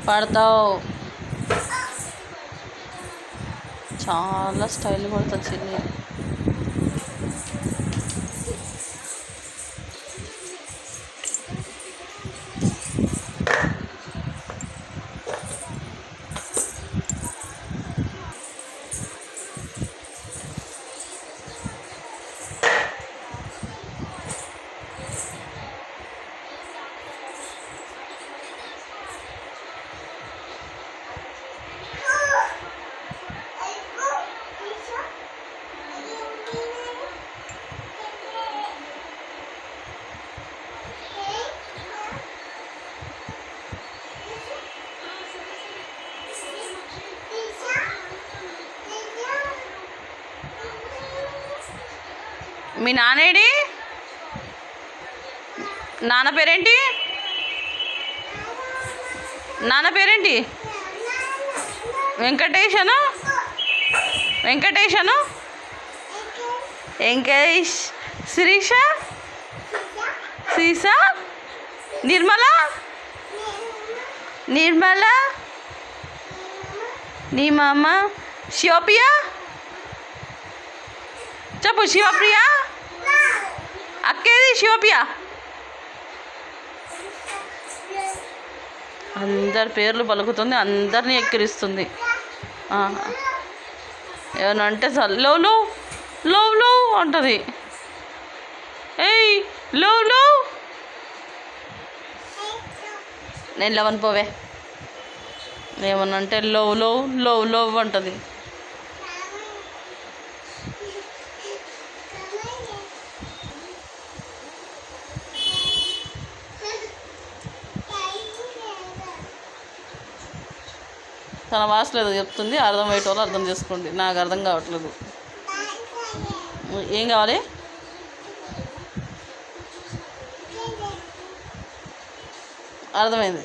పడతావు. చాలా స్టైల్ పడుతుంది చిన్ని. మీ నానేడి? నాన్న పేరేంటి? నాన్న పేరేంటి? వెంకటేశను. వెంకటేశను. వెంకటేష్. శిరీష. సీసా. నిర్మల. నిర్మల. నీ మామ. శివప్రియ. చెప్పు. శివప్రియ. అక్కేది శివప్రియ. అందరి పేర్లు పలుకుతుంది, అందరినీ ఎక్కిరిస్తుంది. ఏమన్నా అంటే లవ్ లవ్ లవ్ లవ్ అంటుంది. ఏయ్ లవ్ లవ్. నేను లవ్ అని పోవే. ఏమన్నా అంటే లవ్ లవ్ లవ్ లవ్ అంటుంది. తన భాషలో ఏదో చెప్తుంది, అర్థమయ్యేట వాళ్ళు అర్థం చేసుకోండి. నాకు అర్థం కావట్లేదు. ఏం కావాలి? అర్థమైంది.